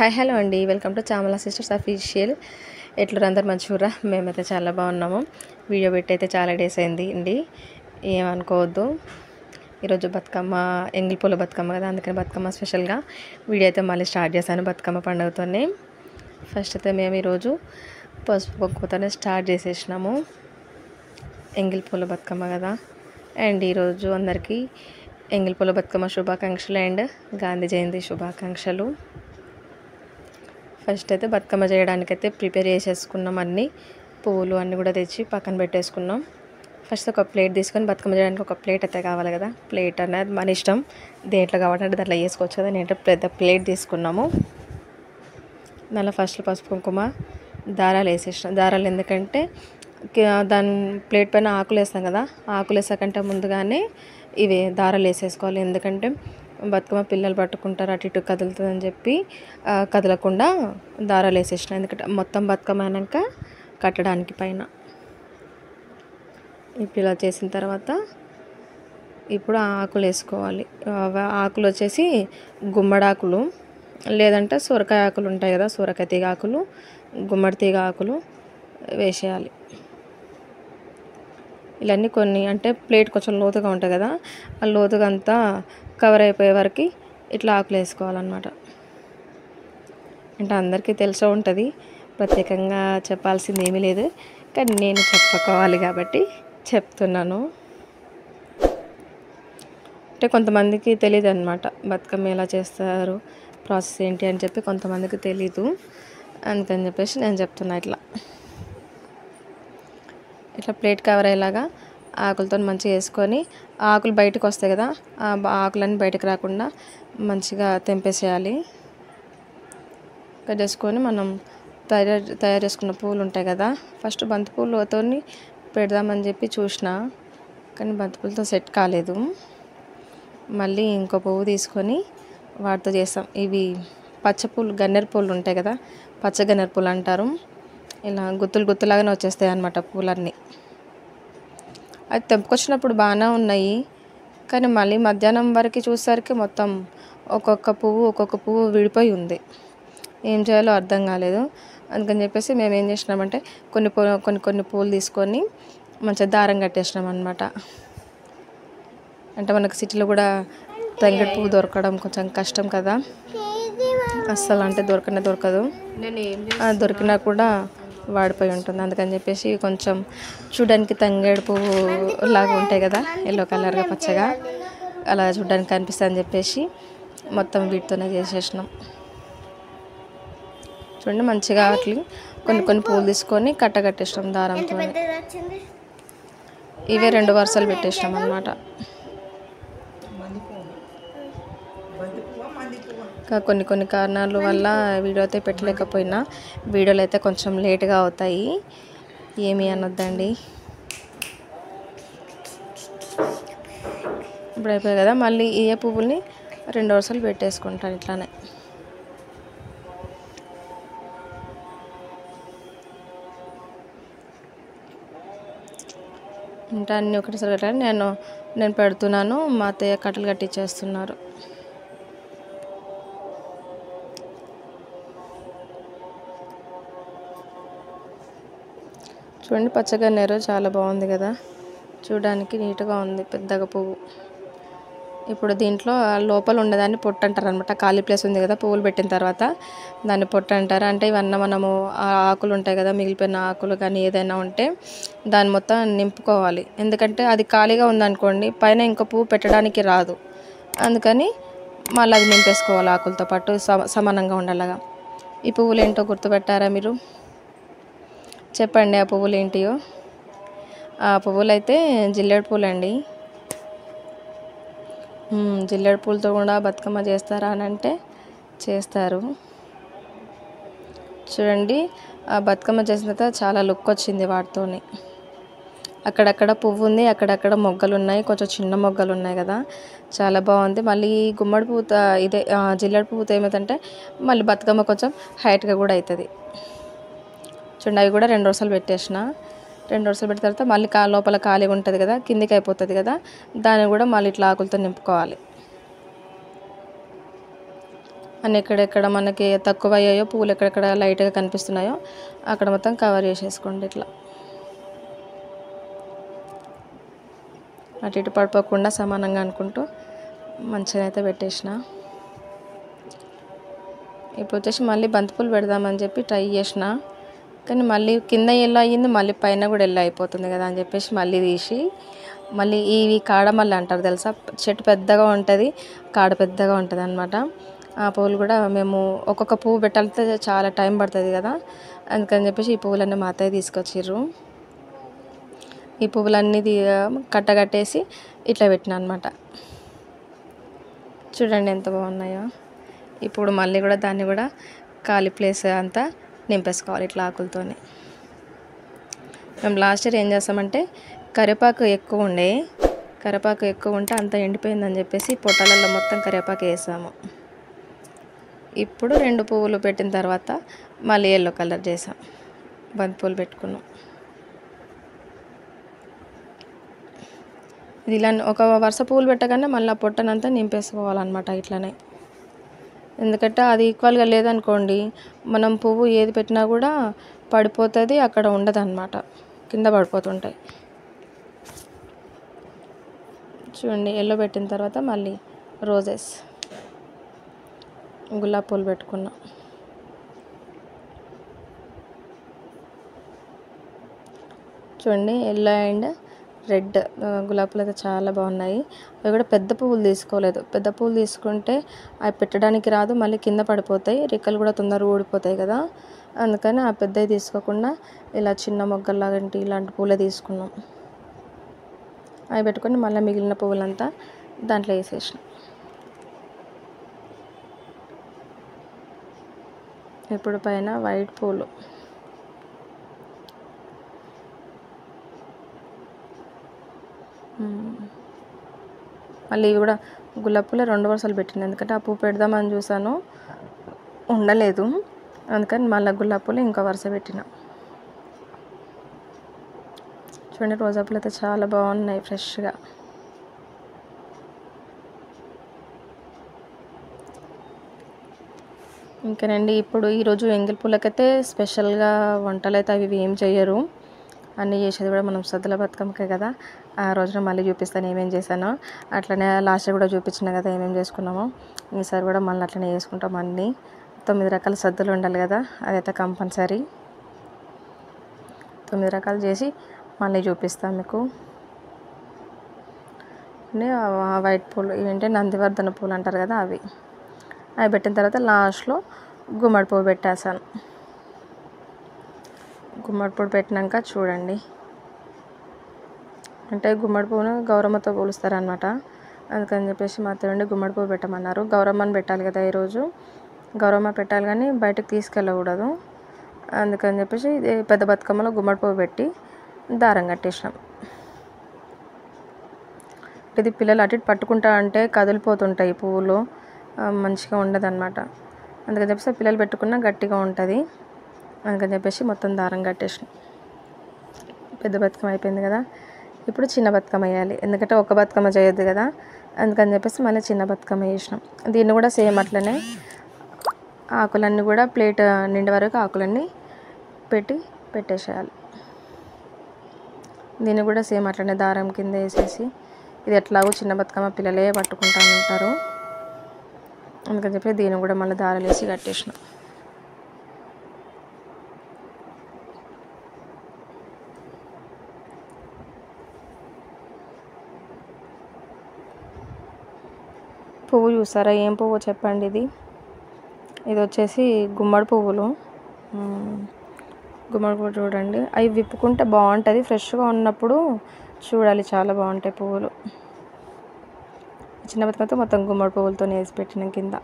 Hi hello అండి, welcome to Chamala sisters official. ఎట్లా అందరు మంచిగా? మేమైతే చాలా బాగున్నాము. వీడియో పెట్టి అయితే చాలా డేస్ అయింది అండి, ఏమనుకోవద్దు. ఈరోజు బతుకమ్మ ఎంగిలిపూల బతుకమ్మ కదా, అందుకని బతుకమ్మ స్పెషల్గా వీడియో అయితే మళ్ళీ స్టార్ట్ చేశాను. బతుకమ్మ పండుగతోనే ఫస్ట్ అయితే మేము ఈరోజు పసుపు కుంకుమతోనే స్టార్ట్ చేసేసినాము. ఎంగిలిపూల బతుకమ్మ కదా. అండ్ ఈరోజు అందరికీ ఎంగిలిపూల బతుకమ్మ శుభాకాంక్షలు అండ్ గాంధీ జయంతి శుభాకాంక్షలు. ఫస్ట్ అయితే బతుకమ్మ చేయడానికైతే ప్రిపేర్ చేసేసుకున్నాం. అన్నీ పువ్వులు అన్నీ కూడా తెచ్చి పక్కన పెట్టేసుకున్నాం. ఫస్ట్ ఒక ప్లేట్ తీసుకొని, బతుకమ్మ చేయడానికి ఒక ప్లేట్ అయితే కావాలి కదా. ప్లేట్ అనేది మన ఇష్టం, దేంట్లో కావాలంటే దాంట్లో వేసుకోవచ్చు కదా. నేనైతే పెద్ద ప్లేట్ తీసుకున్నాము. దానిలో ఫస్ట్ పసుపు కుంకుమ దారాలు వేసేసినాం. దారాలు ఎందుకంటే దాని ప్లేట్ పైన ఆకులు వేస్తాం కదా, ఆకులు వేసాకంటే ముందుగానే ఇవి దారాలు వేసేసుకోవాలి. ఎందుకంటే బతుకమ్మ పిల్లలు పట్టుకుంటారు, అటు ఇటు కదులుతుందని చెప్పి కదలకుండా దారాలు వేసేసిన. ఎందుకంటే మొత్తం బతుకమ్మ అయినాక కట్టడానికి పైన. ఇప్పుడు ఇలా చేసిన తర్వాత ఇప్పుడు ఆకులు వేసుకోవాలి. ఆకులు వచ్చేసి గుమ్మడాకులు, లేదంటే సొరకాయ ఆకులు ఉంటాయి కదా, సొరకాయ తీగ ఆకులు, గుమ్మడి తీగ ఆకులు వేసేయాలి. ఇవన్నీ కొన్ని అంటే ప్లేట్ కొంచెం లోతుగా ఉంటుంది కదా, ఆ లోతుగా అంతా కవర్ అయిపోయే వరకు ఇట్లా ఆకులు వేసుకోవాలన్నమాట. అంటే అందరికీ తెలిసే ఉంటుంది, ప్రత్యేకంగా చెప్పాల్సింది ఏమీ లేదు, కానీ నేను చెప్పుకోవాలి కాబట్టి చెప్తున్నాను. అంటే కొంతమందికి తెలియదు అన్నమాట బతుకమ్మ ఎలా చేస్తారు, ప్రాసెస్ ఏంటి అని చెప్పి కొంతమందికి తెలీదు. అందుకని చెప్పేసి నేను చెప్తున్నా. ఇట్లా ప్లేట్ కవర్ అయ్యేలాగా ఆకులతో మంచిగా వేసుకొని, ఆకులు బయటకు వస్తాయి కదా, ఆ ఆకులన్నీ బయటకు రాకుండా మంచిగా తెంపేసేయాలి. కట్ చేసుకొని మనం తయారు చేసుకున్న పూలు ఉంటాయి కదా, ఫస్ట్ బంతి పూలతో పెడదామని చెప్పి చూసిన, కానీ బంతి పూలతో సెట్ కాలేదు. మళ్ళీ ఇంకో పువ్వు తీసుకొని వాటితో చేస్తాం. ఇవి పచ్చ పూలు, గన్నేరు పూలు ఉంటాయి కదా, పచ్చ గన్నేరు పూలు అంటారు. ఇలా గుత్తులు గుత్తులాగానే వచ్చేస్తాయి అన్నమాట పూలన్నీ. అది తెంపుకొచ్చినప్పుడు బాగానే ఉన్నాయి, కానీ మళ్ళీ మధ్యాహ్నం వరకు చూసేసరికి మొత్తం ఒక్కొక్క పువ్వు విడిపోయి ఉంది. ఏం చేయాలో అర్థం కాలేదు. అందుకని చెప్పేసి మేము ఏం చేసినామంటే కొన్ని పూలు తీసుకొని మంచిగా దారం కట్టేసినాం అన్నమాట. అంటే మనకు సిటీలో కూడా తంగేడు పువ్వు దొరకడం కొంచెం కష్టం కదా, అస్సలు అంటే దొరకదు. దొరికినా కూడా వాడిపోయి ఉంటుంది. అందుకని చెప్పేసి కొంచెం చూడడానికి తంగేడు పువ్వు లాగా ఉంటాయి కదా, ఎల్లో కలర్గా పచ్చగా అలా చూడడానికి కనిపిస్తుంది అని చెప్పేసి మొత్తం వీటితోనే చేసేసినాం. చూడండి మంచిగా అట్లా కొన్ని పూలు తీసుకొని కట్టేసినాం దారంతో. ఇవే 2 వరుసలు పెట్టేసినాం అన్నమాట. కొన్ని కారణాల వల్ల వీడియో అయితే పెట్టలేకపోయినా, వీడియోలు అయితే కొంచెం లేట్గా అవుతాయి, ఏమీ అనొద్దండి. ఇప్పుడు అయిపోయాయి కదా, మళ్ళీ ఏ పువ్వుల్ని 2 వరుసలు పెట్టేసుకుంటాను ఇట్లానే. ఇంకా అన్నీ ఒకటిసారి కట్టాలి. నేను పెడుతున్నాను, మా అత్తయ్య కట్టలు కట్టించేస్తున్నారు. చూడండి పచ్చగన్నేరు చాలా బాగుంది కదా, చూడడానికి నీట్గా ఉంది, పెద్దగా పువ్వు. ఇప్పుడు దీంట్లో లోపల ఉండేదాన్ని పొట్టు అంటారు అనమాట. ఖాళీ ప్లేస్ ఉంది కదా పువ్వులు పెట్టిన తర్వాత, దాన్ని పొట్టు అంటారు. అంటే ఇవన్నీ మనము ఆ ఆకులు ఉంటాయి కదా, మిగిలిపోయిన ఆకులు కానీ ఏదైనా ఉంటే దాన్ని మొత్తం నింపుకోవాలి. ఎందుకంటే అది ఖాళీగా ఉందనుకోండి, పైన ఇంకో పువ్వు పెట్టడానికి రాదు. అందుకని మళ్ళీ అది నింపేసుకోవాలి ఆకులతో పాటు సమానంగా ఉండేలాగా. ఈ పువ్వులు ఏంటో గుర్తుపెట్టారా మీరు? చెప్పండి ఆ పువ్వులు ఏంటియో. ఆ పువ్వులు అయితే జిల్లేడు పూలు అండి. జిల్లేడు పూలతో కూడా బతుకమ్మ చేస్తారా అని అంటే చేస్తారు. చూడండి ఆ బతుకమ్మ చేసిన తర్వాత చాలా లుక్ వచ్చింది వాటితోని. అక్కడక్కడ పువ్వు ఉంది, అక్కడక్కడ మొగ్గలు ఉన్నాయి, కొంచెం చిన్న మొగ్గలు ఉన్నాయి కదా, చాలా బాగుంది. మళ్ళీ గుమ్మడి పువ్వుతో ఇదే జిల్లేడు పువ్వుతో ఏమవుతుందంటే మళ్ళీ బతుకమ్మ కొంచెం హైట్గా కూడా అవుతుంది. చూడండి అవి కూడా 2 వరుసలు పెట్టేసిన. 2 వరుసలు పెట్టిన తర్వాత మళ్ళీ లోపల ఖాళీగా ఉంటుంది కదా, కిందికి అయిపోతుంది కదా, దాన్ని కూడా మళ్ళీ ఇట్లా ఆకులతో నింపుకోవాలి. అన్నీ ఎక్కడెక్కడ మనకి తక్కువ అయ్యాయో, పువ్వులు ఎక్కడెక్కడ లైట్గా కనిపిస్తున్నాయో అక్కడ మొత్తం కవర్ చేసేసుకోండి. ఇట్లా అటు ఇటు పడిపోకుండా సమానంగా అనుకుంటూ మంచిగా అయితే పెట్టేసిన. ఇప్పుడు వచ్చేసి మళ్ళీ బంతిపూలు పెడదామని చెప్పి ట్రై చేసిన, కానీ మళ్ళీ కింద ఎల్లో అయ్యింది, మళ్ళీ పైన కూడా ఎల్లో అయిపోతుంది కదా అని చెప్పేసి మళ్ళీ తీసి, మళ్ళీ ఇవి కాడమల్లి అంటారు తెలుసా, చెట్టు పెద్దగా ఉంటుంది, కాడ పెద్దగా ఉంటుంది అనమాట. ఆ పువ్వులు కూడా మేము ఒక్కొక్క పువ్వు పెట్టాలంటే చాలా టైం పడుతుంది కదా, అందుకని చెప్పేసి ఈ పువ్వులన్నీ మా అత్తయ్య తీసుకొచ్చిర్రు. ఈ పువ్వులన్నీ కట్టగట్టేసి ఇట్లా పెట్టిన అనమాట. చూడండి ఎంత బాగున్నాయో. ఇప్పుడు మళ్ళీ కూడా దాన్ని కూడా ఖాళీ ప్లేస్ అంతా నింపేసుకోవాలి ఇట్లా ఆకులతోని. మేము లాస్ట్ ఇయర్ ఏం చేస్తామంటే కరివేపాకు ఎక్కువ ఉంటే అంతా ఎండిపోయిందని చెప్పేసి పొట్టాలలో మొత్తం కరివేపాకు వేసాము. ఇప్పుడు 2 పువ్వులు పెట్టిన తర్వాత మళ్ళీ ఎల్లో కలర్ చేసాం, బంతిపూలు పెట్టుకున్నాం. ఇది ఇలా ఒక వరుస పువ్వులు పెట్టగానే మళ్ళీ పొట్టనంతా నింపేసుకోవాలన్నమాట ఇట్లనే. ఎందుకంటే అది ఈక్వల్గా లేదనుకోండి, మనం పువ్వు ఏది పెట్టినా కూడా పడిపోతుంది, అక్కడ ఉండదు అన్నమాట, కింద పడిపోతుంటాయి. చూడండి ఎల్లో పెట్టిన తర్వాత మళ్ళీ రోజెస్, గులాబీ పూలు పెట్టుకున్నా. చూడండి ఎల్లో అండ్ రెడ్ గులాబీలు అయితే చాలా బాగున్నాయి. అవి కూడా పెద్ద పువ్వులు తీసుకోలేదు, పెద్ద పువ్వులు తీసుకుంటే అవి పెట్టడానికి రాదు, మళ్ళీ కింద పడిపోతాయి, రెక్కలు కూడా తొందరగా ఊడిపోతాయి కదా, అందుకని ఆ పెద్దవి తీసుకోకుండా ఇలా చిన్న మొగ్గలాంటి ఇలాంటి పూలే తీసుకున్నాం. అవి పెట్టుకొని మళ్ళీ మిగిలిన పువ్వులంతా దాంట్లో వేసేసిన. ఇప్పుడు పైన వైట్ పూలు, మళ్ళీ ఇవి కూడా గులాబీ పూలు 2 వరుసలు పెట్టింది, ఎందుకంటే ఆ పువ్వు పెడదామని చూసాను ఉండలేదు, అందుకని మళ్ళీ గులాబీ పూలు ఇంకో వరుస పెట్టిన. చూడండి రోజా పూలు అయితే చాలా బాగున్నాయి ఫ్రెష్గా. ఇంకేనండి, ఇప్పుడు ఈరోజు ఎంగిల్ పూలకైతే స్పెషల్గా వంటలు అయితే అవి ఏం చేయరు, అన్నీ చేసేది కూడా మనం సద్దుల బతుకమ్మకే కదా. ఆ రోజున మళ్ళీ చూపిస్తాను ఏమేం చేశానో, అట్లనే లాస్ట్ కూడా చూపించిన కదా ఏమేమి చేసుకున్నామో, ఈసారి కూడా మళ్ళీ అట్లనే చేసుకుంటాం. అన్నీ 9 రకాల సద్దులు ఉండాలి కదా, అదైతే కంపల్సరీ. 9 రకాలు చేసి మళ్ళీ చూపిస్తాను మీకు. వైట్ పూలు ఇవేంటే నందివర్ధన పూలు అంటారు కదా, అవి పెట్టిన తర్వాత లాస్ట్లో గుమ్మడి పువ్వు పెట్టేసాను. గుమ్మడి పువ్వు పెట్టినాక చూడండి, అంటే గుమ్మడి పువ్వును గౌరమ్మతో పోలుస్తారనమాట, అందుకని చెప్పేసి మా అత్తయ్య గుమ్మడి పువ్వు పెట్టమన్నారు. గౌరమ్మని పెట్టాలి కదా ఈరోజు, గౌరమ్మ పెట్టాలి కానీ బయటకు తీసుకెళ్ళకూడదు, అందుకని చెప్పేసి పెద్ద బతుకమ్మలో గుమ్మడి పువ్వు పెట్టి దారం కట్టేసినాం. ఇది పిల్లలు అటు ఇటు పట్టుకుంటా అంటే కదిలిపోతుంటాయి పువ్వులు, మంచిగా ఉండదు అనమాట, అందుకని చెప్పేసి పిల్లలు పెట్టుకున్నా గట్టిగా ఉంటుంది, అందుకని చెప్పేసి మొత్తం దారం కట్టేసినాం. పెద్ద బతుకమ్మ అయిపోయింది కదా, ఇప్పుడు చిన్న బతుకమ్మ వేయాలి, ఎందుకంటే ఒక బతుకమ్మ చేయొద్దు కదా, అందుకని చెప్పేసి మళ్ళీ చిన్న బతుకమ్మ వేసినాం. దీన్ని కూడా సేమ్ అట్లనే ఆకులన్నీ కూడా ప్లేట్ నిండి వరకు ఆకులన్నీ పెట్టేసేయాలి. దీన్ని కూడా సేమ్ అట్లనే దారం కింద వేసేసి, ఇది ఎట్లాగో చిన్న బతుకమ్మ పిల్లలే పట్టుకుంటూ ఉంటారు, అందుకని చెప్పి దీన్ని కూడా మళ్ళీ దారాలు వేసి కట్టేసినాం. పువ్వు చూసారా ఏం పువ్వు చెప్పండి, ఇది వచ్చేసి గుమ్మడి పువ్వులు. గుమ్మడి పువ్వు చూడండి, అవి విప్పుకుంటే బాగుంటుంది, ఫ్రెష్గా ఉన్నప్పుడు చూడాలి, చాలా బాగుంటాయి పువ్వులు. చిన్న బతుకమ్మతో మొత్తం గుమ్మడి పువ్వులతో వేసి పెట్టిన కింద.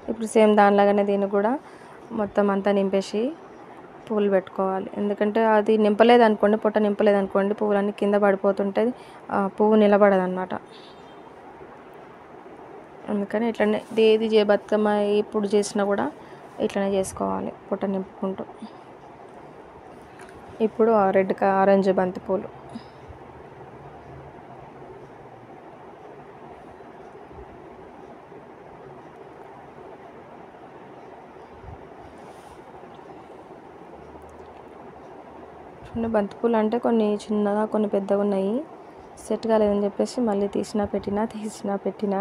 ఇప్పుడు సేమ్ దానిలాగానే దీన్ని కూడా మొత్తం అంతా నింపేసి పువ్వులు పెట్టుకోవాలి, ఎందుకంటే అది నింపలేదనుకోండి, పొట్ట నింపలేదనుకోండి పువ్వులన్నీ కింద పడిపోతుంటుంది, పువ్వు నిలబడదు అన్నమాట. అందుకని ఇట్లనే ఏది బతుకమ్మ ఇప్పుడు చేసినా కూడా ఇట్లనే చేసుకోవాలి, పొట్ట నింపుకుంటూ. ఇప్పుడు ఆరెంజ్ బంతి పూలు, చూడండి బంతిపూలు అంటే కొన్ని చిన్నగా కొన్ని పెద్దగా ఉన్నాయి. సెట్ కాలేదని చెప్పేసి మళ్ళీ తీసినా పెట్టినా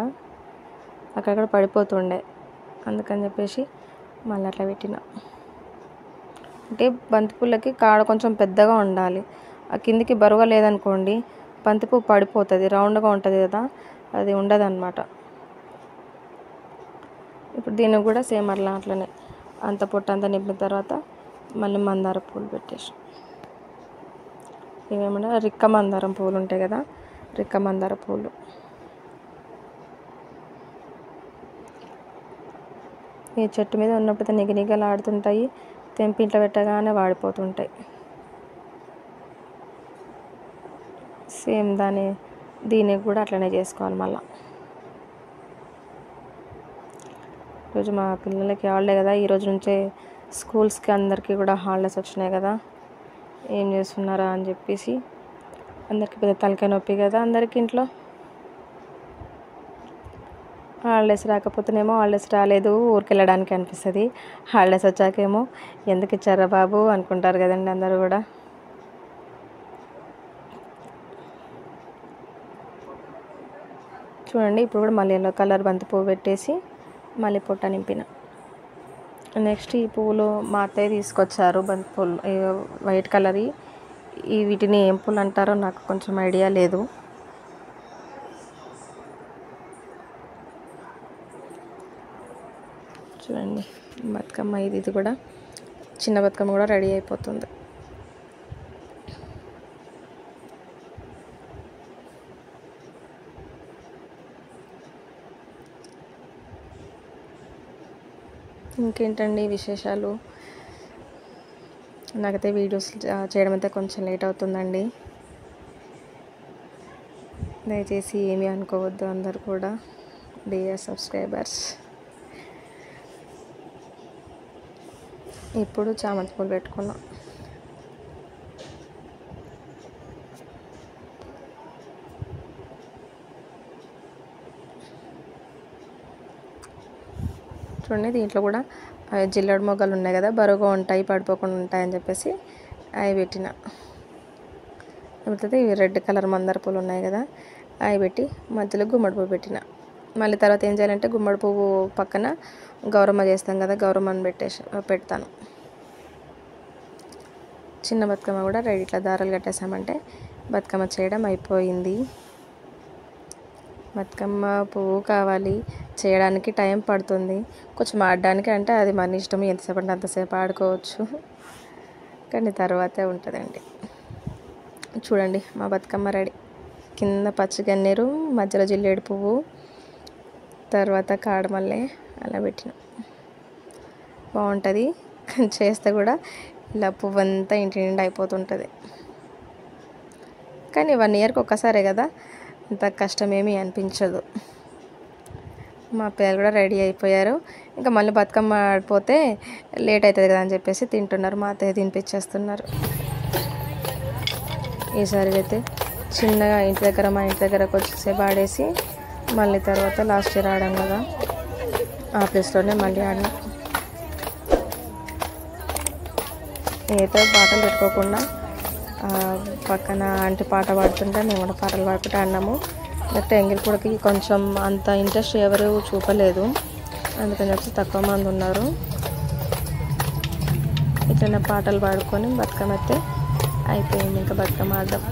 అక్కడక్కడ పడిపోతుండే. అందుకని చెప్పేసి మళ్ళీ అట్లా పెట్టిన. అంటే బంతిపూలకి కాడ కొంచెం పెద్దగా ఉండాలి. ఆ కిందికి బరువుగా లేదనుకోండి బంతిపూ పడిపోతుంది. రౌండ్గా ఉంటుంది కదా, అది ఉండదన్నమాట. ఇప్పుడు దీనికి కూడా సేమ్ అట్లనే అంత పొట్టు అంతా నింపిన తర్వాత మళ్ళీ మందార పూలు పెట్టేసి, ఇవేమన్నా రిక్క మందారం పూలు ఉంటాయి కదా, రిక్క మందార పూలు. ఈ చెట్టు మీద ఉన్నప్పుడు నిగనిగలు ఆడుతుంటాయి, తెంపి ఇంట్లో పెట్టగానే వాడిపోతుంటాయి. సేమ్ దీనికి కూడా అట్లనే చేసుకోవాలి. మళ్ళీ ఈరోజు మా పిల్లలకి హాలిడే కదా, ఈరోజు నుంచే స్కూల్స్కి అందరికీ కూడా హాలిడేస్ వచ్చినాయి కదా, ఏం చేస్తున్నారా అని చెప్పేసి అందరికీ పెద్ద తలకాయ నొప్పి కదా అందరికీ ఇంట్లో. హాలిడేస్ రాకపోతేనేమో హాలిడేస్ రాలేదు ఊరికి వెళ్ళడానికి అనిపిస్తుంది, హాలిడేస్ వచ్చాకేమో ఎందుకు ఇచ్చారా బాబు అనుకుంటారు కదండి అందరూ కూడా. చూడండి ఇప్పుడు కూడా మళ్ళీ ఎల్లో కలర్ బంతి పువ్వు పెట్టేసి మళ్ళీ పొట్ట నింపిన. నెక్స్ట్ ఈ పువ్వులు మా అత్తయ్య తీసుకొచ్చారు బంతి పువ్వులు, వైట్ కలర్. వీటిని ఏం పూలు అంటారో నాకు కొంచెం ఐడియా లేదు. చూడండి బతుకమ్మ ఇది కూడా చిన్న బతుకమ్మ కూడా రెడీ అయిపోతుంది. ఇంకేంటండి విశేషాలు? నాకైతే వీడియోస్ చేయడం అయితే కొంచెం లేట్ అవుతుందండి, దయచేసి ఏమీ అనుకోవద్దు అందరు కూడా, డియర్ సబ్స్క్రైబర్స్. ఇప్పుడు చామంతి పూలు పెట్టుకున్నాం. చూడండి దీంట్లో కూడా జిల్లెడు మొగ్గలు ఉన్నాయి కదా, బరువుగా ఉంటాయి పడిపోకుండా ఉంటాయని చెప్పేసి అవి పెట్టిన. లేకపోతే ఇవి రెడ్ కలర్ మందార పూలు ఉన్నాయి కదా, అవి పెట్టి మధ్యలో గుమ్మడి పువ్వు పెట్టిన. మళ్ళీ తర్వాత ఏం చేయాలంటే గుమ్మడి పువ్వు పక్కన గౌరమ్మ చేస్తాం కదా, గౌరమ్మని పెడతాను. చిన్న బతుకమ్మ కూడా రెడీ. ఇట్లా దారాలు కట్టేసామంటే బతుకమ్మ చేయడం అయిపోయింది. బతుకమ్మ పువ్వు కావాలి చేయడానికి, టైం పడుతుంది కొంచెం ఆడడానికి. అంటే అది మన ఇష్టం, ఎంతసేపు అంటే అంతసేపు ఆడుకోవచ్చు, కానీ తర్వాతే ఉంటుందండి. చూడండి మా బతుకమ్మ రెడీ. కింద పచ్చి గన్నేరు, మధ్యలో జిల్లేడు పువ్వు, తర్వాత కాడమల్లె అలా పెట్టిన. బాగుంటుంది చేస్తే కూడా, ఇలా పువ్వు అంతా ఇంటి నిండా అయిపోతుంటుంది. కానీ 1 ఇయర్కి ఒక్కసారే కదా, అంత కష్టమేమీ అనిపించదు. మా పిల్లలు కూడా రెడీ అయిపోయారు. ఇంకా మళ్ళీ బతుకమ్మ ఆడిపోతే లేట్ అవుతుంది కదా అని చెప్పేసి తింటున్నారు. మా అత్తయ్య తినిపించేస్తున్నారు. ఈసారి అయితే చిన్నగా మా ఇంటి దగ్గరకు వచ్చేసేపు ఆడేసి మళ్ళీ తర్వాత లాస్ట్ ఇయర్ ఆడాం కదా, ఆ ప్లేస్లోనే మళ్ళీ ఆడినాం. ఏదో పాటలు పెట్టుకోకుండా పక్కన ఆంటీ పాట పాడుతుంటే మేము కూడా పాటలు పాడుకుంటూ ఆడినాము. లేకపోతే ఎంగిలిపూడకి కొంచెం అంత ఇంట్రెస్ట్ ఎవరు చూపలేదు, అందుకని చెప్పి తక్కువ మంది ఉన్నారు. ఇట్లనే పాటలు పాడుకొని బతుకమ్మ అయితే అయిపోయింది. ఇంకా బతుకమ్మ ఆడడం.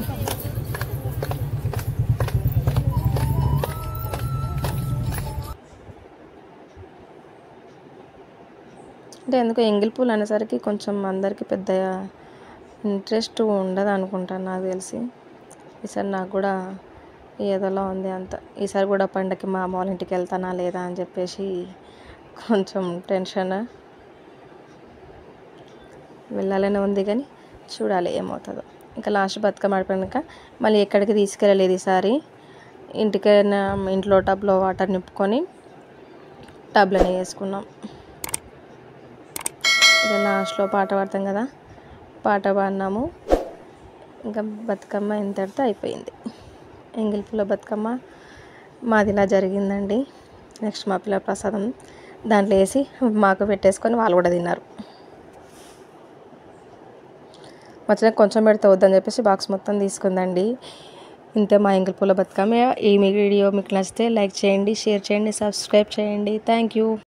అంటే ఎందుకు ఎంగిల్ పూలు అనేసరికి కొంచెం అందరికీ పెద్ద ఇంట్రెస్ట్ ఉండదు అనుకుంటాను నాకు తెలిసి. ఈసారి నాకు కూడా ఏదోలా ఉంది అంత. ఈసారి కూడా పండగకి మా అమ్మ వాళ్ళ ఇంటికి వెళ్తానా లేదా అని చెప్పేసి కొంచెం టెన్షన్. వెళ్ళాలనే ఉంది కానీ చూడాలి ఏమవుతుందో. ఇంకా లాస్ట్ బతుకమ్మ ఆడిపోయాక మళ్ళీ ఎక్కడికి తీసుకెళ్ళలేదు ఈసారి. ఇంటికైనా ఇంట్లో టబ్లో వాటర్ నింపుకొని టబ్లోనే వేసుకున్నాం. ఇక లాస్ట్లో పాట పాడతాం కదా, పాట పాడినాము. ఇంకా బతుకమ్మ ఇంతటితో అయిపోయింది. ఎంగిలిపూల బతుకమ్మ మాది ఇలా జరిగిందండి. నెక్స్ట్ మా పిల్లల ప్రసాదం దాంట్లో వేసి మాకు పెట్టేసుకొని వాళ్ళు కూడా తిన్నారు. మధ్యలో కొంచెం పెడితే వద్దని చెప్పేసి బాక్స్ మొత్తం తీసుకుందండి. ఇంతే మా ఎంగిల్ పూల బతుకమ్మ. ఈ వీడియో మీకు నచ్చితే లైక్ చేయండి, షేర్ చేయండి, సబ్స్క్రైబ్ చేయండి. Thank you.